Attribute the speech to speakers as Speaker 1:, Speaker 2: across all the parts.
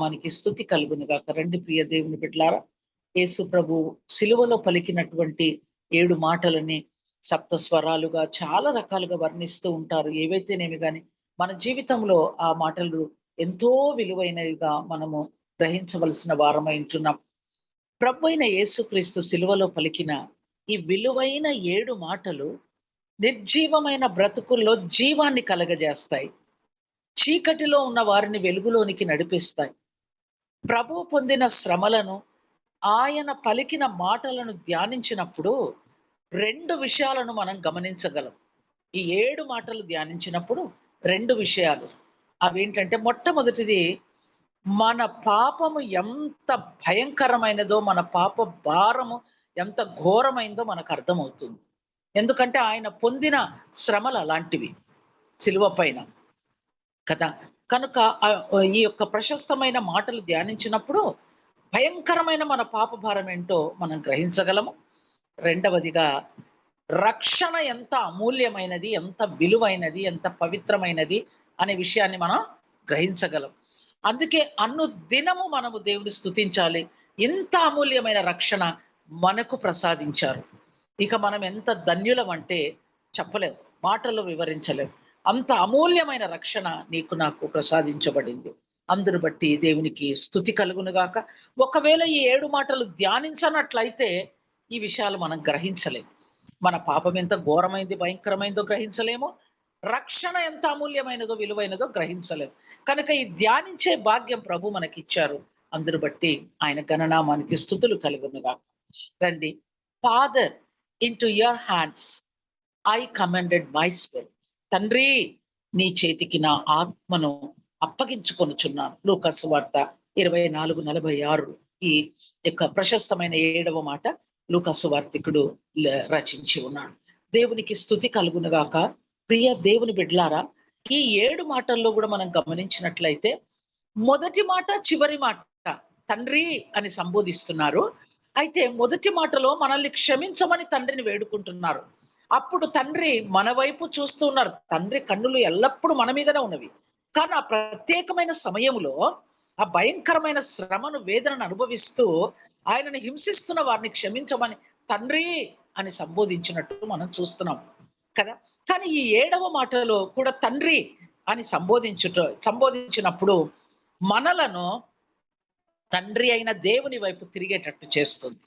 Speaker 1: మనకి స్తుతి కలుగును గాక. రండి ప్రియ దేవుని బిడ్డలారా, యేసు ప్రభు సిలువలో పలికినటువంటి 7 మాటలని సప్త స్వరాలుగా చాలా రకాలుగా వర్ణిస్తూ ఉంటారు. ఏవైతేనేమి గాని మన జీవితంలో ఆ మాటలు ఎంతో విలువైనవిగా మనము గ్రహించవలసిన వారమై ఉంటున్నాం. ప్రభువైన యేసుక్రీస్తు సిలువలో పలికిన ఈ విలువైన 7 మాటలు నిర్జీవమైన బ్రతుకుల్లో జీవాన్ని కలగజేస్తాయి. చీకటిలో ఉన్న వారిని వెలుగులోనికి నడిపిస్తాయి. ప్రభువు పొందిన శ్రమలను, ఆయన పలికిన మాటలను ధ్యానించినప్పుడు 2 విషయాలను మనం గమనించగలం. ఈ 7 మాటలు ధ్యానించినప్పుడు 2 విషయాలు. అవేంటంటే మొట్టమొదటిది, మన పాపము ఎంత భయంకరమైనదో, మన పాప భారము ఎంత ఘోరమైందో మనకు అర్థమవుతుంది. ఎందుకంటే ఆయన పొందిన శ్రమలు అలాంటివి సిలువ పైన కదా! కనుక ఈ యొక్క ప్రశస్తమైన మాటలు ధ్యానించినప్పుడు భయంకరమైన మన పాప భారం ఏంటో మనం గ్రహించగలము. రెండవదిగా, రక్షణ ఎంత అమూల్యమైనది, ఎంత విలువైనది, ఎంత పవిత్రమైనది అనే విషయాన్ని మనం గ్రహించగలం. అందుకే అనుదినము మనము దేవుని స్తుతించాలి. ఇంత అమూల్యమైన రక్షణ మనకు ప్రసాదించారు. ఇక మనం ఎంత ధన్యులమంటే చెప్పలేం. మాటల్లో వివరించలేం. అంత అమూల్యమైన రక్షణ నీకు నాకు ప్రసాదించబడింది. అందును బట్టి దేవునికి స్తుతి కలుగును గాక. ఒకవేళ ఈ 7 మాటలు ధ్యానించనట్లయితే ఈ విషయాలు మనం గ్రహించలేం. మన పాపం ఎంత ఘోరమైంది, భయంకరమైందో గ్రహించలేము. రక్షణ ఎంత అమూల్యమైనదో, విలువైనదో గ్రహించలేం. కనుక ఈ ధ్యానించే భాగ్యం ప్రభు మనకిచ్చారు. అందును బట్టి ఆయన ఘననామానికి స్తుతులు కలుగును గాక. రండి. Father, into your hands I commended my spirit. తండ్రి, నీ చేతికి నా ఆత్మను అప్పగించుకొనుచున్నాను. లూకా సువార్త 24:46 ఈ యొక్క ప్రశస్తమైన 7వ మాట లూకా సువార్తికుడు రచించి ఉన్నాడు. దేవునికి స్తుతి కలుగును గాక. ప్రియ దేవుని బిడ్డలారా, ఈ 7 మాటల్లో కూడా మనం గమనించినట్లయితే మొదటి మాట, చివరి మాట తండ్రి అని సంబోధిస్తున్నారు. అయితే మొదటి మాటలో మనల్ని క్షమించమని తండ్రిని వేడుకుంటున్నారు. అప్పుడు తండ్రి మన వైపు చూస్తూ ఉన్నారు. తండ్రి కన్నులు ఎల్లప్పుడూ మన మీదనే ఉన్నవి. కానీ ఆ ప్రత్యేకమైన సమయంలో ఆ భయంకరమైన శ్రమను, వేదనను అనుభవిస్తూ ఆయనను హింసిస్తున్న వారిని క్షమించమని తండ్రి అని సంబోధించినట్టు మనం చూస్తున్నాం కదా! కానీ ఈ 7వ మాటలో కూడా తండ్రి అని సంబోధించినప్పుడు మనలను తండ్రి అయిన దేవుని వైపు తిరిగేటట్టు చేస్తుంది.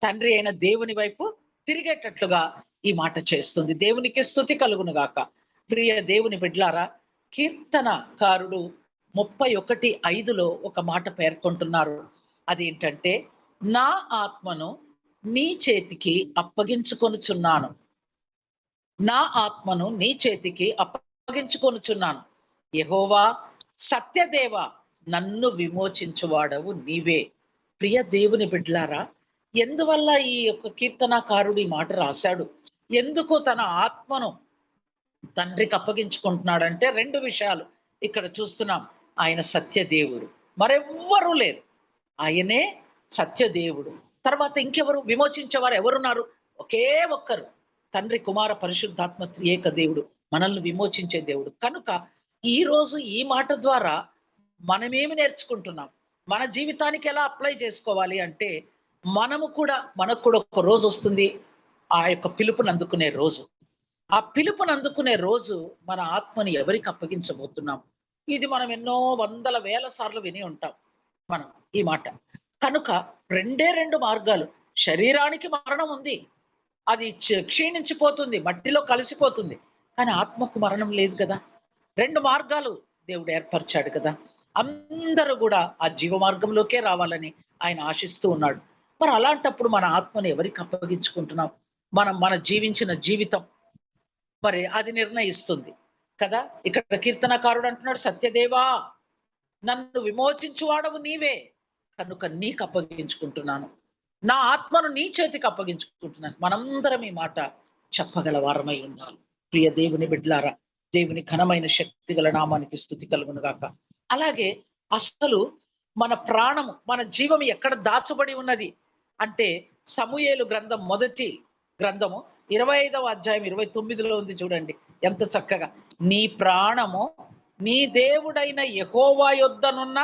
Speaker 1: తండ్రి అయిన దేవుని వైపు తిరిగేటట్లుగా ఈ మాట చేస్తుంది. దేవునికి స్తుతి కలుగును గాక. ప్రియ దేవుని బిడ్డలారా, కీర్తనకారుడు 31:5లో ఒక మాట పేర్కొంటున్నారు. అదేంటంటే, నా ఆత్మను నీ చేతికి అప్పగించుకొనుచున్నాను. నా ఆత్మను నీ చేతికి అప్పగించుకొనుచున్నాను. యెహోవా, సత్యదేవ, నన్ను విమోచించువాడవు నీవే. ప్రియ దేవుని బిడ్డలారా, ఎందువల్ల ఈ యొక్క కీర్తనాకారుడు ఈ మాట రాశాడు? ఎందుకు తన ఆత్మను తండ్రికి అప్పగించుకుంటున్నాడంటే 2 విషయాలు ఇక్కడ చూస్తున్నాం. ఆయన సత్యదేవుడు. మరెవ్వరూ లేరు. ఆయనే సత్యదేవుడు. తర్వాత ఇంకెవరు విమోచించేవారు ఎవరున్నారు? ఒకే ఒక్కరు. తండ్రి, కుమార, పరిశుద్ధాత్మ త్రియేక దేవుడు. మనల్ని విమోచించే దేవుడు. కనుక ఈరోజు ఈ మాట ద్వారా మనమేమి నేర్చుకుంటున్నాం? మన జీవితానికి ఎలా అప్లై చేసుకోవాలి అంటే, మనకు కూడా ఒక రోజొస్తుంది. ఆ యొక్క పిలుపుని అందుకునే రోజు. ఆ పిలుపుని అందుకునే రోజు మన ఆత్మని ఎవరికి అప్పగించబోతున్నాం? ఇది మనం ఎన్నో వందల వేల సార్లు విని ఉంటాం మనం ఈ మాట. కనుక 2 మార్గాలు. శరీరానికి మరణం ఉంది. అది క్షీణించిపోతుంది. మట్టిలో కలిసిపోతుంది. కానీ ఆత్మకు మరణం లేదు కదా! 2 మార్గాలు దేవుడు ఏర్పరిచాడు కదా! అందరూ గూడా ఆ జీవ మార్గంలోకే రావాలని ఆయన ఆశిస్తూ ఉన్నాడు. మరి అలాంటప్పుడు మన ఆత్మను ఎవరికి అప్పగించుకుంటున్నాం? మన జీవించిన జీవితం మరి అది నిర్ణయిస్తుంది కదా! ఇక్కడ కీర్తనకారుడు అంటున్నాడు, సత్యదేవా, నన్ను విమోచించువాడవు నీవే. కనుక నీకు అప్పగించుకుంటున్నాను. నా ఆత్మను నీ చేతికి అప్పగించుకుంటున్నాను. మనందరం ఈ మాట చెప్పగల వారమై ఉండాలి. ప్రియ దేవుని బిడ్డలారా, దేవుని ఘనమైన శక్తిగల నామానికి స్తుతి కలుగును గాక. అలాగే అసలు మన ప్రాణము, మన జీవం ఎక్కడ దాచబడి ఉన్నది అంటే, సమూయేలు గ్రంథం మొదటి గ్రంథము 25వ అధ్యాయం 29లో ఉంది చూడండి. ఎంత చక్కగా, నీ ప్రాణము నీ దేవుడైన యెహోవా యొద్దనున్న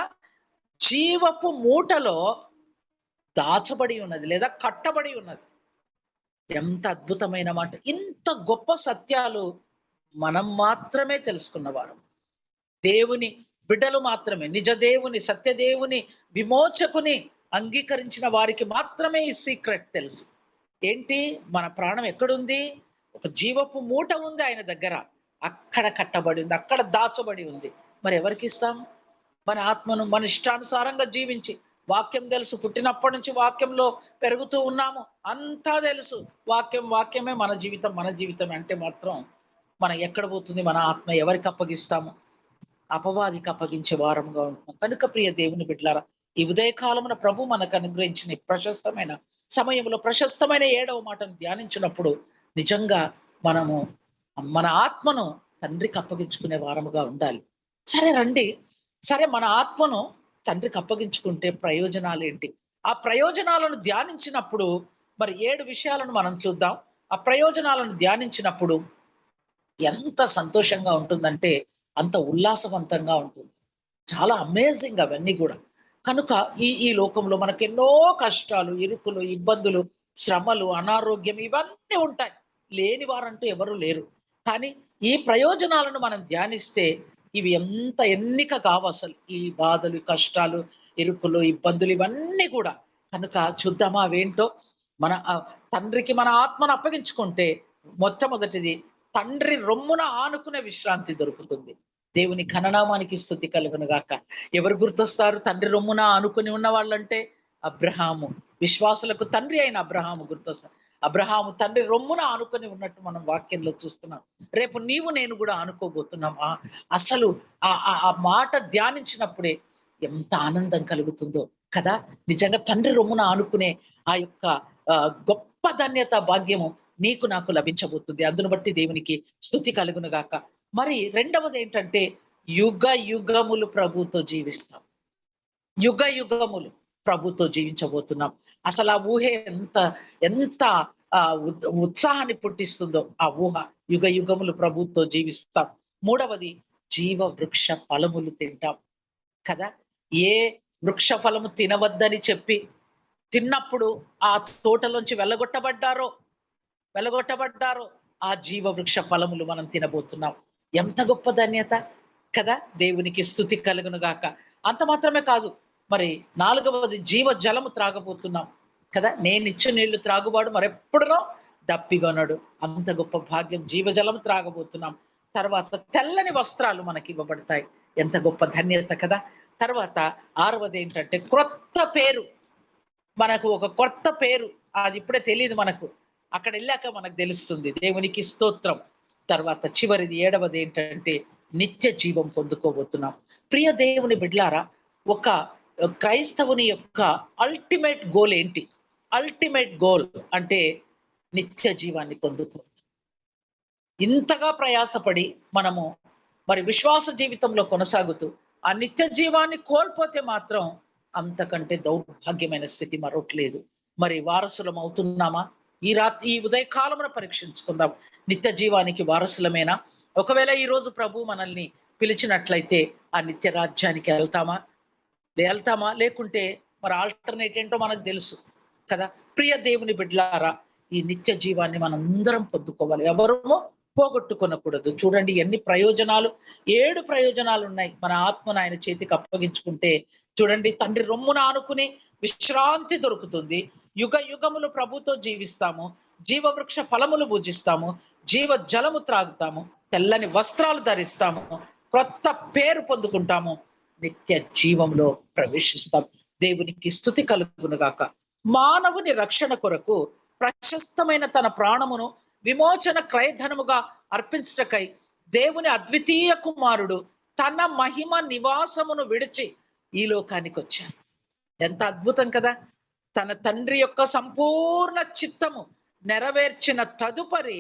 Speaker 1: జీవపు మూటలో దాచబడి ఉన్నది లేదా కట్టబడి ఉన్నది. ఎంత అద్భుతమైన మాట! ఇంత గొప్ప సత్యాలు మనం మాత్రమే తెలుసుకున్నవారం. దేవుని బిడ్డలు మాత్రమే, నిజ దేవుని, సత్యదేవుని, విమోచకుని అంగీకరించిన వారికి మాత్రమే ఈ సీక్రెట్ తెలుసు. ఏంటి? మన ప్రాణం ఎక్కడుంది? ఒక జీవపు మూట ఉంది ఆయన దగ్గర. అక్కడ కట్టబడి ఉంది. అక్కడ దాచబడి ఉంది. మరి ఎవరికిస్తాం? మన ఆత్మను మన ఇష్టానుసారంగా జీవించి, వాక్యం తెలుసు. పుట్టినప్పటి నుంచి వాక్యంలో పెరుగుతూ ఉన్నాము. అంతా తెలుసు. వాక్యమే మన జీవితం, మన జీవితం అంటే మాత్రం మనం ఎక్కడ పోతుంది మన ఆత్మ? ఎవరికి అప్పగిస్తాము? అపవాదికి అప్పగించే వారంగా ఉంటున్నాం. కనుక ప్రియ దేవుని బిడ్డలారా, ఈ ఉదయకాలమున ప్రభు మనకు అనుగ్రహించిన ఈ ప్రశస్తమైన సమయంలో ప్రశస్తమైన 7వ మాటను ధ్యానించినప్పుడు నిజంగా మనము మన ఆత్మను తండ్రికి అప్పగించుకునే వారముగా ఉండాలి. సరే రండి. సరే మన ఆత్మను తండ్రికి అప్పగించుకుంటే ప్రయోజనాలేంటి? ఆ ప్రయోజనాలను ధ్యానించినప్పుడు మరి 7 విషయాలను మనం చూద్దాం. ఆ ప్రయోజనాలను ధ్యానించినప్పుడు ఎంత సంతోషంగా ఉంటుందంటే, అంత ఉల్లాసవంతంగా ఉంటుంది. చాలా అమేజింగ్ అవన్నీ గూడా. కనుక ఈ లోకంలో మనకెన్నో కష్టాలు, ఇరుకులు, ఇబ్బందులు, శ్రమలు, అనారోగ్యం ఇవన్నీ ఉంటాయి. లేని వారంటూ ఎవరు లేరు. కానీ ఈ ప్రయోజనాలను మనం ధ్యానిస్తే ఇవి ఎంత ఎన్నిక కావసలు. ఈ బాధలు, కష్టాలు, ఇరుకులు, ఇబ్బందులు ఇవన్నీ గూడా. కనుక చూద్దామా అవేంటో? మన తండ్రికి మన ఆత్మను అప్పగించుకుంటే మొట్టమొదటిది తండ్రి రొమ్మున ఆనుకునే విశ్రాంతి దొరుకుతుంది. దేవుని ఘననామానికి స్తుతి కలుగును గాక. ఎవరు గుర్తొస్తారు తండ్రి రొమ్మున ఆనుకుని ఉన్న వాళ్ళంటే? అబ్రహాము. విశ్వాసులకు తండ్రి అయిన అబ్రహాము గుర్తొస్తారు. అబ్రహాము తండ్రి రొమ్మున ఆనుకొని ఉన్నట్టు మనం వాక్యంలో చూస్తున్నాం. రేపు నీవు నేను గూడా ఆనుకోబోతున్నాం. అసలు ఆ మాట ధ్యానించినప్పుడే ఎంత ఆనందం కలుగుతుందో కదా! నిజంగా తండ్రి రొమ్మున ఆనుకునే ఆ యొక్క గొప్ప ధన్యత, భాగ్యము నీకు నాకు లభించబోతుంది. అందును బట్టి దేవునికి స్తుతి కలుగును గాక. మరి రెండవదేంటంటే యుగ యుగములు ప్రభువుతో జీవిస్తాం. యుగ యుగములు ప్రభుతో జీవించబోతున్నాం. అసలు ఆ ఊహే ఎంత ఎంత ఉత్సాహాన్ని పుట్టిస్తుందో ఆ ఊహ. యుగ యుగములు ప్రభుతో జీవిస్తాం. మూడవది జీవ వృక్ష ఫలములు తింటాం కదా! ఏ వృక్ష ఫలము తినవద్దని చెప్పి తిన్నప్పుడు ఆ తోటలోంచి వెళ్ళగొట్టబడ్డారో ఆ జీవ వృక్ష ఫలములు మనం తినబోతున్నాం. ఎంత గొప్ప ధన్యత కదా! దేవునికి స్తుతి కలుగును గాక. అంత మాత్రమే కాదు. మరి నాలుగవది జీవ జలము త్రాగబోతున్నాం కదా! నేనిచ్చు నీళ్లు త్రాగువాడు మరెప్పుడునో దప్పిగొనడు. అంత గొప్ప భాగ్యం జీవజలం త్రాగబోతున్నాం. తర్వాత తెల్లని వస్త్రాలు మనకివ్వబడతాయి. ఎంత గొప్ప ధన్యత కదా! తర్వాత ఆరవదేంటంటే క్రొత్త పేరు. మనకు ఒక కొత్త పేరు. అది ఇప్పుడే తెలీదు మనకు. అక్కడెళ్ళాక మనకు తెలుస్తుంది. దేవునికి స్తోత్రం. తర్వాత చివరిది ఏడవదేంటంటే నిత్య జీవం పొందుకోబోతున్నాం. ప్రియ దేవుని బిడ్డలారా, ఒక క్రైస్తవుని యొక్క అల్టిమేట్ గోల్ ఏంటి? అల్టిమేట్ గోల్ అంటే నిత్య జీవాన్ని పొందుకోవడం. ఇంతగా ప్రయాసపడి మనము మరి విశ్వాస జీవితంలో కొనసాగుతూ ఆ నిత్య జీవాన్ని కోల్పోతే మాత్రం అంతకంటే దౌర్భాగ్యమైన స్థితి మరొకటి. మరి వారసులం అవుతున్నామా? ఈ ఉదయకాలమున పరీక్షించుకుందాం. నిత్య జీవానికి వారసులమేనా? ఒకవేళ ఈరోజు ప్రభు మనల్ని పిలిచినట్లయితే ఆ నిత్య రాజ్యానికి వెళ్తామా? లేకుంటే మరి ఆల్టర్‌నేట్ ఏంటో మనకు తెలుసు కదా! ప్రియ దేవుని బిడ్డలారా, ఈ నిత్య జీవాన్ని మనందరం పొందుకోవాలి. ఎవరము పోగొట్టుకొనకూడదు. చూడండి ఎన్ని ప్రయోజనాలు, 7 ప్రయోజనాలున్నాయి. మన ఆత్మను ఆయన చేతికి అప్పగించుకుంటే చూడండి తండ్రి రొమ్మున ఆనుకుని విశ్రాంతి దొరుకుతుంది. యుగ యుగములు ప్రభుతో జీవిస్తాము. జీవవృక్ష ఫలములు భుజిస్తాము. జీవ జలము త్రాగుతాము. తెల్లని వస్త్రాలు ధరిస్తాము. క్రొత్త పేరు పొందుకుంటాము. నిత్య జీవంలో ప్రవేశిస్తాం. దేవునికి స్తుతి కలుగును గాక. మానవుని రక్షణ కొరకు ప్రశస్తమైన తన ప్రాణమును విమోచన క్రయధనముగా అర్పించుటకై దేవుని అద్వితీయ కుమారుడు తన మహిమ నివాసమును విడిచి ఈ లోకానికి వచ్చారు. ఎంత అద్భుతం కదా! తన తండ్రి యొక్క సంపూర్ణ చిత్తము నెరవేర్చిన తదుపరి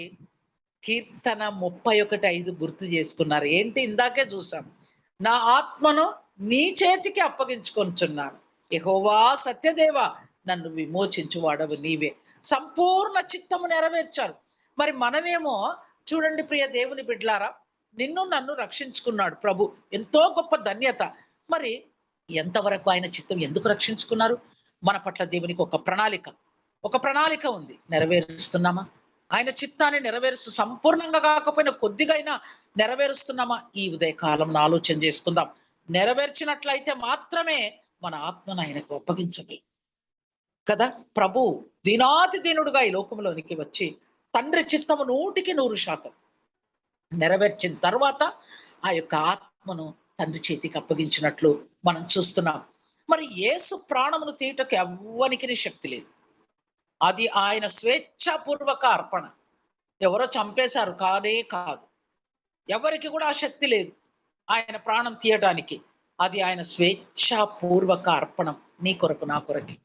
Speaker 1: కీర్తన 31:5 గుర్తు చేసుకున్నారు. ఏంటి ఇందాకే చూసాం. నా ఆత్మను నీ చేతికి అప్పగించుకొనుచున్నాను. యెహోవా సత్యదేవ నన్ను విమోచించు వాడవు నీవే. సంపూర్ణ చిత్తము నెరవేర్చారు. మరి మనమేమో చూడండి ప్రియ దేవుని బిడ్డలారా, నిన్ను నన్ను రక్షించుకున్నాడు ప్రభు. ఎంతో గొప్ప ధన్యత. మరి ఎంతవరకు ఆయన చిత్తం ఎందుకు రక్షించుకున్నారు? మన పట్ల దేవునికి ఒక ప్రణాళిక ఉంది. నెరవేరుస్తున్నామా? ఆయన చిత్తాన్ని నెరవేరుస్తూ సంపూర్ణంగా కాకపోయినా కొద్దిగా అయినా నెరవేరుస్తున్నామా? ఈ ఉదయకాలంలో ఆలోచన చేసుకుందాం. నెరవేర్చినట్లయితే మాత్రమే మన ఆత్మను ఆయనకు అప్పగించగలం కదా! ప్రభు దీనాతి దీనుడుగా ఈ లోకంలోనికి వచ్చి తండ్రి చిత్తము 100% నెరవేర్చిన తర్వాత ఆ యొక్క ఆత్మను తండ్రి చేతికి అప్పగించినట్లు మనం చూస్తున్నాం. మరి యేసు ప్రాణమును తీయుటకు ఎవ్వనికిని శక్తి లేదు. అది ఆయన స్వేచ్ఛాపూర్వక అర్పణ. ఎవరో చంపేశారు కానే కాదు. ఎవరికి కూడా ఆ శక్తి లేదు ఆయన ప్రాణం తీయటానికి. అది ఆయన స్వేచ్ఛాపూర్వక అర్పణం. నీ కొరకు, నా కొరకి.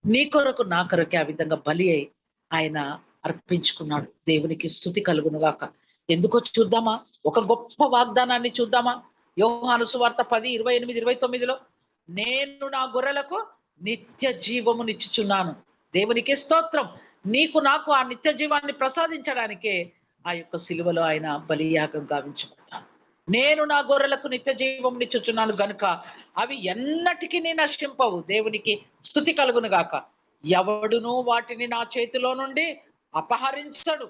Speaker 1: నీ కొరకు, నా కొరకే ఆ విధంగా బలి అయి ఆయన అర్పించుకున్నాడు. దేవునికి స్తుతి కలుగును గాక. ఎందుకో చూద్దామా? ఒక గొప్ప వాగ్దానాన్ని చూద్దామా? యోహాను సువార్త 10:28, 29లో నేను నా గొర్రెలకు నిత్య జీవమునిచ్చుచున్నాను. దేవునికి స్తోత్రం. నీకు నాకు ఆ నిత్య జీవాన్ని ప్రసాదించడానికే ఆ యొక్క సిలువలో ఆయన బలియాగం గావించబడ్డాడు. నేను నా గొర్రెలకు నిత్య జీవమునిచ్చుచున్నాను గనుక అవి ఎన్నటికి నశింపవు. దేవునికి స్తుతి కలుగును గాక. ఎవడును వాటిని నా చేతిలో నుండి అపహరించడు.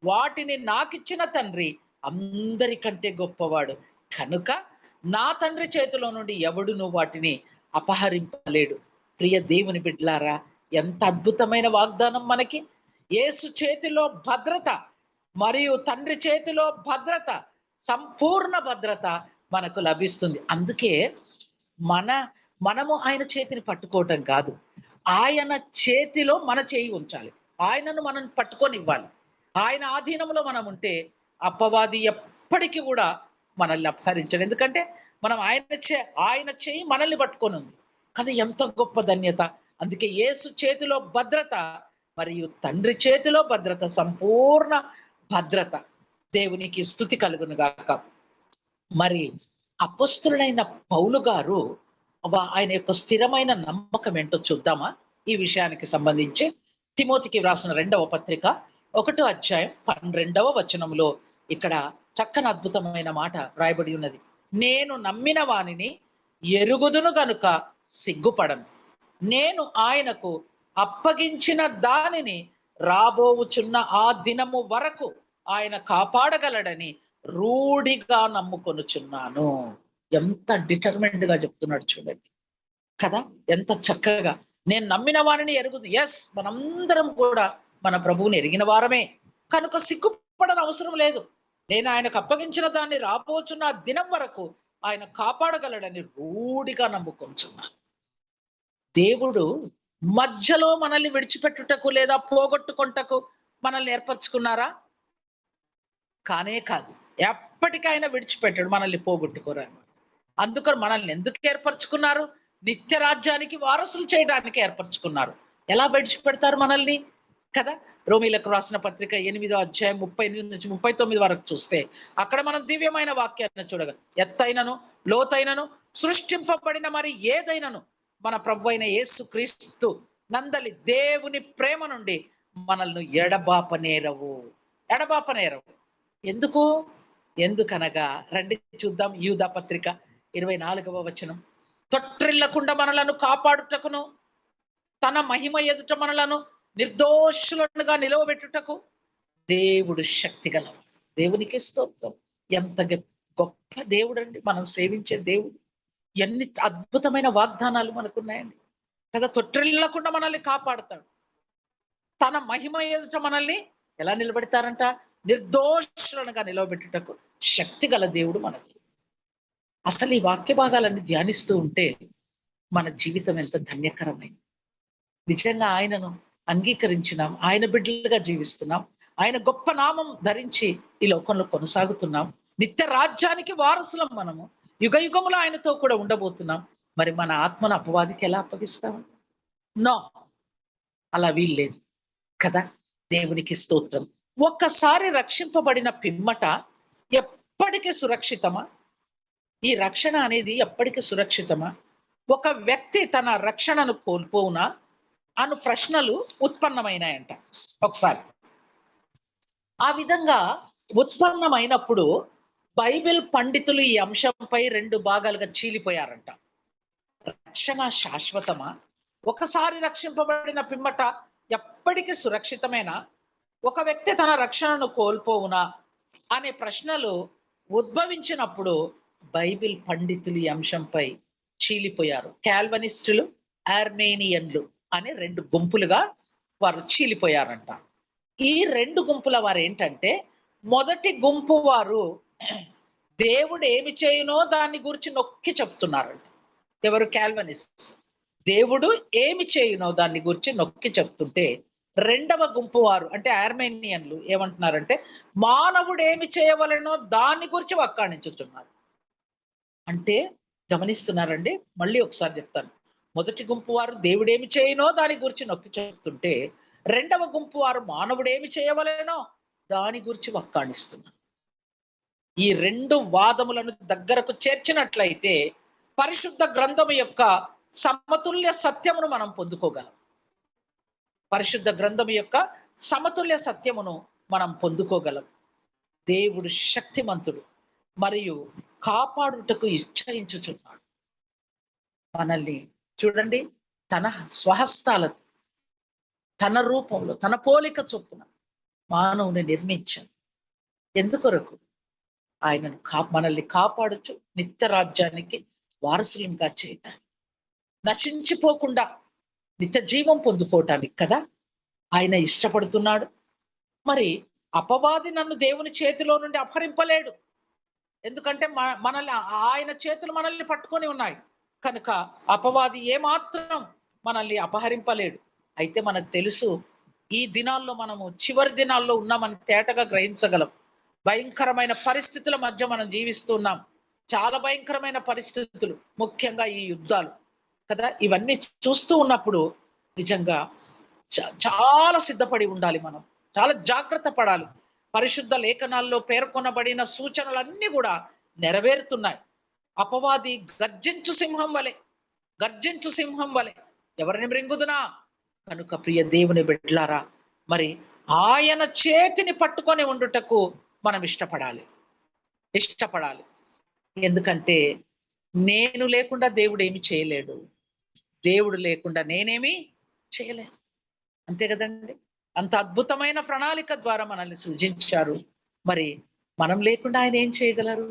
Speaker 1: వాటిని నాకిచ్చిన తండ్రి అందరికంటే గొప్పవాడు. కనుక నా తండ్రి చేతిలో నుండి ఎవడును వాటిని అపహరింపలేడు. ప్రియ దేవుని బిడ్డలారా, ఎంత అద్భుతమైన వాగ్దానం మనకి. యేసు చేతిలో భద్రత మరియు తండ్రి చేతిలో భద్రత, సంపూర్ణ భద్రత మనకు లభిస్తుంది. అందుకే మన మనము ఆయన చేతిని పట్టుకోవటం కాదు. ఆయన చేతిలో మన చేయి ఉంచాలి. ఆయనను మనం పట్టుకొనివ్వాలి. ఆయన ఆధీనంలో మనం ఉంటే అపవాది ఎప్పటికి కూడా మనల్ని అపహరించడు. ఎందుకంటే మనం ఆయన చేయి మనల్ని పట్టుకొనుంది. అది ఎంత గొప్ప ధన్యత. అందుకే యేసు చేతిలో భద్రత మరియు తండ్రి చేతిలో భద్రత, సంపూర్ణ భద్రత. దేవునికి స్తుతి కలుగును గాక. మరి అపొస్తలుడైన పౌలు గారు ఆయన యొక్క స్థిరమైన నమ్మకం ఏంటో చూద్దామా? ఈ విషయానికి సంబంధించి తిమోతికి వ్రాసిన 2వ పత్రిక 1వ అధ్యాయం 12వ వచనంలో ఇక్కడ చక్కని అద్భుతమైన మాట రాయబడి ఉన్నది. నేను నమ్మిన వానిని ఎరుగుదును గనుక సిగ్గుపడను. నేను ఆయనకు అప్పగించిన దానిని రాబోవుచున్న ఆ దినము వరకు ఆయన కాపాడగలడని రూఢిగా నమ్ముకొనుచున్నాను. ఎంత డిటర్మెండ్ గా చెప్తున్నాడు చూడండి కదా! ఎంత చక్కగా. నేను నమ్మిన వారిని ఎరుగుదు. ఎస్, మనందరం కూడా మన ప్రభువుని ఎరిగిన వారమే కనుక సిగ్గుపడని అవసరం లేదు. నేను ఆయనకు అప్పగించిన దాన్ని రాబోచున్న దినం వరకు ఆయన కాపాడగలడని రూఢిగా నమ్ముకొనుచున్నాను. దేవుడు మధ్యలో మనల్ని విడిచిపెట్టుటకు లేదా పోగొట్టుకొంటకు మనల్ని ఏర్పరచుకున్నారా? కానే కాదు. ఎప్పటికైనా విడిచిపెట్టాడు, మనల్ని పోగొట్టుకోరని. అందుకని మనల్ని ఎందుకు ఏర్పరచుకున్నారు? నిత్య రాజ్యానికి వారసులు చేయడానికి ఏర్పరచుకున్నారు. ఎలా విడిచిపెడతారు మనల్ని కదా? రోమీలకు రాసిన పత్రిక 8వ అధ్యాయం 38 నుంచి 39 వరకు చూస్తే అక్కడ మనం దివ్యమైన వాక్యాన్ని చూడగా, ఎత్తైనను లోతైనను సృష్టింపబడిన మరి ఏదైనను మన ప్రభు అయిన యేసు క్రీస్తు నందలి దేవుని ప్రేమ నుండి మనల్ని ఎడబాపనేరవు. ఎందుకు? ఎందుకనగా రండి చూద్దాం. యూదా పత్రిక 24వ వచనం. తొట్టిల్లకుండా మనలను కాపాడుటకును తన మహిమ ఎదుట మనలను నిర్దోషులుగా నిలవబెట్టుటకు దేవుడు శక్తి గలవాడు. దేవునికి స్తోత్రం. ఎంత గొప్ప దేవుడు అండి మనం సేవించే దేవుడు. ఎన్ని అద్భుతమైన వాగ్దానాలు మనకున్నాయండి కదా! తొట్టిల్లకుండా మనల్ని కాపాడుతాడు. తన మహిమ ఎదుట మనల్ని ఎలా నిలబెడతారంట? నిర్దోషులుగా నిలవబెట్టుటకు శక్తి గల దేవుడు మనది. అసలు ఈ వాక్య భాగాలన్నీ ధ్యానిస్తూ ఉంటే మన జీవితం ఎంత ధన్యకరమైంది. నిజంగా ఆయనను అంగీకరించినాం, ఆయన బిడ్డలుగా జీవిస్తున్నాం, ఆయన గొప్ప నామం ధరించి ఈ లోకంలో కొనసాగుతున్నాం. నిత్య రాజ్యానికి వారసులం మనము. యుగ యుగములో ఆయనతో కూడా ఉండబోతున్నాం. మరి మన ఆత్మను అపవాదికి ఎలా అప్పగిస్తాం? నో, అలా వీల్లేదు కదా! దేవునికి స్తోత్రం. ఒక్కసారి రక్షింపబడిన పిమ్మట ఎప్పటికీ సురక్షితమా? ఈ రక్షణ అనేది ఎప్పటికీ సురక్షితమా? ఒక వ్యక్తి తన రక్షణను కోల్పోవునా అను ప్రశ్నలు ఉత్పన్నమైనాయంట ఒకసారి. ఆ విధంగా ఉత్పన్నమైనప్పుడు బైబిల్ పండితులు ఈ అంశంపై 2 భాగాలుగా చీలిపోయారంట. రక్షణ శాశ్వతమా? ఒకసారి రక్షింపబడిన పిమ్మట ఎప్పటికి సురక్షితమేనా? ఒక వ్యక్తి తన రక్షణను కోల్పోవునా? అనే ప్రశ్నలు ఉద్భవించినప్పుడు బైబిల్ పండితులు ఈ అంశంపై చీలిపోయారు. కాల్వనిస్టులు, ఆర్మేనియన్లు అనే 2 గుంపులుగా వారు చీలిపోయారంట. ఈ 2 గుంపుల వారేంటంటే, మొదటి గుంపు వారు దేవుడు ఏమి చేయునో దాన్ని గురించి నొక్కి చెప్తున్నారంట. ఎవరు? కాల్వనిస్ట్స్. దేవుడు ఏమి చేయునో దాన్ని గురించి నొక్కి చెప్తుంటే, రెండవ గుంపు వారు అంటే ఆర్మేనియన్లు ఏమంటున్నారంటే, మానవుడు ఏమి చేయవలెనో దాన్ని గురించి వక్కాణించుతున్నారు. అంటే గమనిస్తున్నారండి? మళ్ళీ ఒకసారి చెప్తాను. మొదటి గుంపు వారు దేవుడేమి చేయునో దాని గురించి నొక్కి చెప్తుంటే, రెండవ గుంపు వారు మానవుడేమి చేయవలెనో దాని గురించి వక్కాణిస్తున్నారు. ఈ 2 వాదములను దగ్గరకు చేర్చినట్లయితే, పరిశుద్ధ గ్రంథము యొక్క సమతుల్య సత్యమును మనం పొందుకోగలం. పరిశుద్ధ గ్రంథము యొక్క సమతుల్య సత్యమును మనం పొందుకోగలం. దేవుడు శక్తిమంతుడు మరియు కాపాడుటకు ఇచ్చయించుచున్నాడు. మనల్ని చూడండి, తన స్వహస్తాలతో, తన రూపంలో, తన పోలిక చొప్పున మానవుని నిర్మించాడు. ఎందుకొరకు? ఆయనను మనల్ని కాపాడుచు నిత్య రాజ్యానికి వారసులంగా చేయటానికి, నశించిపోకుండా నిత్య జీవం పొందుకోవటానికి కదా ఆయన ఇష్టపడుతున్నాడు. మరి అపవాది నన్ను దేవుని చేతిలో నుండి అపహరింపలేడు. ఎందుకంటే మనల్ని ఆయన చేతులు మనల్ని పట్టుకొని ఉన్నాయి. కనుక అపవాది ఏమాత్రం మనల్ని అపహరింపలేడు. అయితే మనకు తెలుసు, ఈ దినాల్లో మనము చివరి దినాల్లో ఉన్నామని తేటగా గ్రహించగలం. భయంకరమైన పరిస్థితుల మధ్య మనం జీవిస్తున్నాం. చాలా భయంకరమైన పరిస్థితులు, ముఖ్యంగా ఈ యుద్ధాలు కదా! ఇవన్నీ చూస్తూ ఉన్నప్పుడు నిజంగా చాలా సిద్ధపడి ఉండాలి మనం. చాలా జాగ్రత్త పడాలి. పరిశుద్ధ లేఖనాల్లో పేర్కొనబడిన సూచనలన్నీ గూడా నెరవేరుతున్నాయి. అపవాది గర్జించు సింహం వలె, గర్జించు సింహం వలె ఎవరిని మృంగుదునా? కనుక ప్రియ దేవుని బిడ్డలారా, మరి ఆయన చేతిని పట్టుకొని ఉండుటకు మనం ఇష్టపడాలి. ఇష్టపడాలి. ఎందుకంటే నేను లేకుండా దేవుడు ఏమి చేయలేడు. దేవుడు లేకుండా నేనేమి చేయలేను. అంతే కదండీ! అంత అద్భుతమైన ప్రణాళిక ద్వారా మనల్ని సృజించారు. మరి మనం లేకుండా ఆయన ఏం చేయగలరు?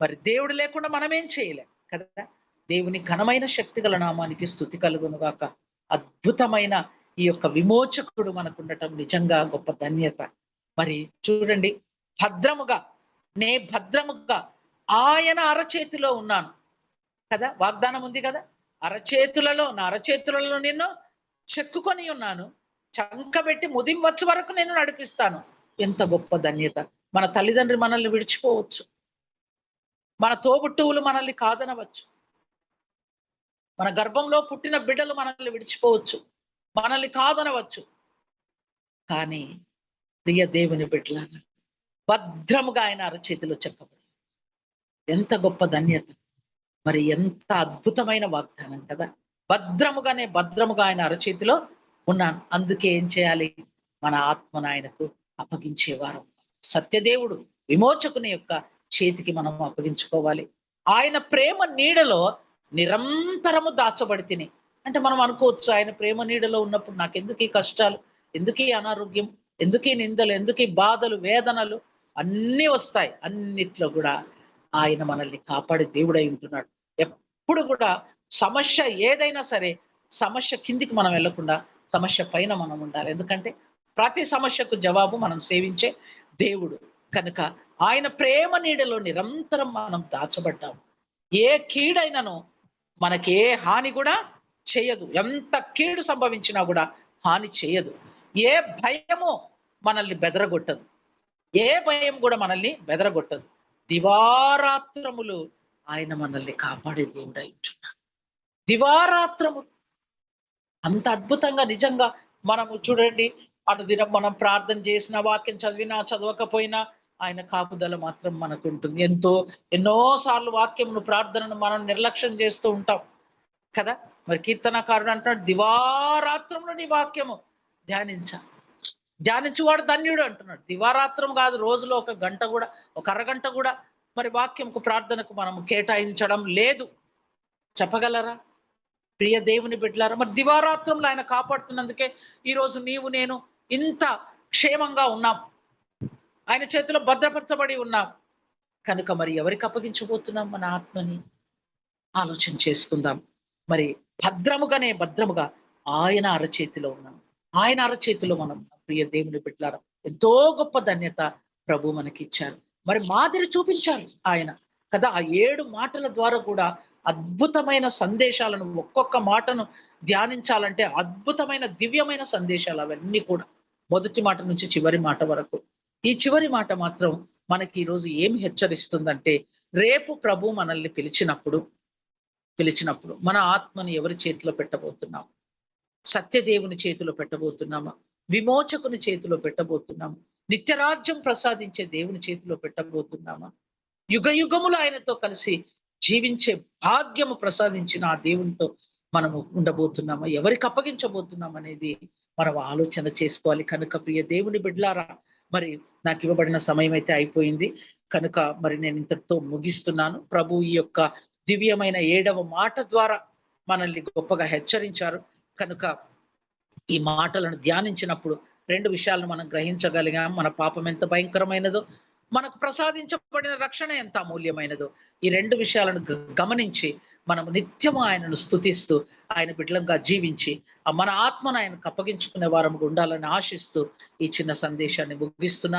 Speaker 1: మరి దేవుడు లేకుండా మనం ఏం చేయలేం కదా! దేవుని ఘనమైన శక్తిగల నామానికి స్తుతి కలుగును గాక. అద్భుతమైన ఈ యొక్క విమోచకుడు మనకుండటం నిజంగా గొప్ప ధన్యత. మరి చూడండి, భద్రముగా, భద్రముగా ఆయన అరచేతిలో ఉన్నాను కదా! వాగ్దానం ఉంది కదా! నా అరచేతులలో నిన్ను చెక్కుకొని ఉన్నాను. చంకబెట్టి ముదింవచ్చు వరకు నేను నడిపిస్తాను. ఎంత గొప్ప ధన్యత. మన తల్లిదండ్రి మనల్ని విడిచిపోవచ్చు. మన తోబుట్టువులు మనల్ని కాదనవచ్చు. మన గర్భంలో పుట్టిన బిడ్డలు మనల్ని విడిచిపోవచ్చు. మనల్ని కాదనవచ్చు. కానీ ప్రియ దేవుని బిడ్డలారా, భద్రముగా ఆయన అరచేతిలో చెక్కబడి ఎంత గొప్ప ధన్యత. మరి ఎంత అద్భుతమైన వాగ్దానం కదా! భద్రముగా ఆయన అరచేతిలో ఉన్నాను. అందుకే ఏం చేయాలి? మన ఆత్మను ఆయనకు అప్పగించేవారం. సత్యదేవుడు, విమోచకుని యొక్క చేతికి మనం అప్పగించుకోవాలి. ఆయన ప్రేమ నీడలో నిరంతరము దాచబడితిని. అంటే మనం అనుకోవచ్చు, ఆయన ప్రేమ నీడలో ఉన్నప్పుడు నాకెందుకు ఈ కష్టాలు? ఎందుకు ఈ అనారోగ్యం? ఎందుకు ఈ నిందలు? ఎందుకు ఈ బాధలు, వేదనలు? అన్నీ వస్తాయి. అన్నిట్లో కూడా ఆయన మనల్ని కాపాడే దేవుడై ఉంటున్నాడు. ఎప్పుడు కూడా సమస్య ఏదైనా సరే, సమస్య కిందికి మనం వెళ్ళకుండా సమస్య పైన మనం ఉండాలి. ఎందుకంటే ప్రతి సమస్యకు జవాబు మనం సేవించే దేవుడు. కనుక ఆయన ప్రేమ నీడలో నిరంతరం మనం దాచబడ్డాము. ఏ కీడైనను మనకి ఏ హాని కూడా చేయదు. ఎంత కీడు సంభవించినా కూడా హాని చేయదు. ఏ భయము మనల్ని బెదరగొట్టదు. ఏ భయం కూడా మనల్ని బెదరగొట్టదు. దివారాత్రములు ఆయన మనల్ని కాపాడే దేవుడై ఉంటున్నాడు. దివారాత్రములు అంత అద్భుతంగా నిజంగా మనము చూడండి, అనుదినం మనం ప్రార్థన చేసిన, వాక్యం చదివినా, చదవకపోయినా ఆయన కాపుదల మాత్రం మనకుంటుంది. ఎన్నో సార్లు వాక్యమును, ప్రార్థనను మనం నిర్లక్ష్యం చేస్తూ ఉంటాం కదా! మరి కీర్తనకారుడు అంటున్నాడు, దివారాత్రములు నీ వాక్యము ధ్యానించ. ధ్యానించువాడు ధన్యుడు అంటున్నాడు. దివారాత్రం కాదు, రోజులో ఒక గంట కూడా, ఒక అరగంట కూడా మరి వాక్యంకు, ప్రార్థనకు మనం కేటాయించడం లేదు. చెప్పగలరా? ప్రియ దేవుని బిడ్డలారా, మరి దివారాత్రములు ఆయన కాపాడుతున్నందుకే ఈరోజు నీవు నేను ఇంత క్షేమంగా ఉన్నాం. ఆయన చేతిలో భద్రపరచబడి ఉన్నాం. కనుక మరి ఎవరికి అప్పగించబోతున్నాం మన ఆత్మని? ఆలోచన చేసుకుందాం. మరి భద్రముగా ఆయన అరచేతిలో ఉన్నాం. ఆయన అరచేతిలో మనం ప్రియ దేవుని బిడ్డలారా, ఎంతో గొప్ప ధన్యత ప్రభు మనకిచ్చారు. మరి మాదిరి చూపించారు ఆయన. కదా! ఆ 7 మాటల ద్వారా కూడా అద్భుతమైన సందేశాలను, ఒక్కొక్క మాటను ధ్యానించాలంటే అద్భుతమైన దివ్యమైన సందేశాలు అవన్నీ కూడా. మొదటి మాట నుంచి చివరి మాట వరకు. ఈ చివరి మాట మాత్రం మనకి ఈరోజు ఏమి హెచ్చరిస్తుందంటే, రేపు ప్రభు మనల్ని పిలిచినప్పుడు మన ఆత్మని ఎవరి చేతిలో పెట్టబోతున్నాం? సత్యదేవుని చేతిలో పెట్టబోతున్నామా? విమోచకుని చేతిలో పెట్టబోతున్నామా? నిత్యరాజ్యం ప్రసాదించే దేవుని చేతిలో పెట్టబోతున్నామా? యుగయుగములు ఆయనతో కలిసి జీవించే భాగ్యము ప్రసాదించిన ఆ దేవునితో మనము ఉండబోతున్నామా? ఎవరికి అప్పగించబోతున్నాం అనేది మనం ఆలోచన చేసుకోవాలి. కనుక ప్రియ దేవుని బిడ్డలారా, మరి నాకు ఇవ్వబడిన సమయం అయితే అయిపోయింది. కనుక మరి నేను ఇంతటితో ముగిస్తున్నాను. ప్రభు ఈ యొక్క దివ్యమైన 7వ మాట ద్వారా మనల్ని గొప్పగా హెచ్చరించారు. కనుక ఈ మాటలను ధ్యానించినప్పుడు 2 విషయాలను మనం గ్రహించగలిగాం. మన పాపం ఎంత భయంకరమైనదో, మనకు ప్రసాదించబడిన రక్షణ ఎంత అమూల్యమైనదో. ఈ 2 విషయాలను గమనించి మనము నిత్యము ఆయనను స్తుతిస్తూ, ఆయన బిడ్డలంగా జీవించి, మన ఆత్మను ఆయనకు అప్పగించుకునే వారముగా ఉండాలని ఆశిస్తూ ఈ చిన్న సందేశాన్ని ముగిస్తున్నాను.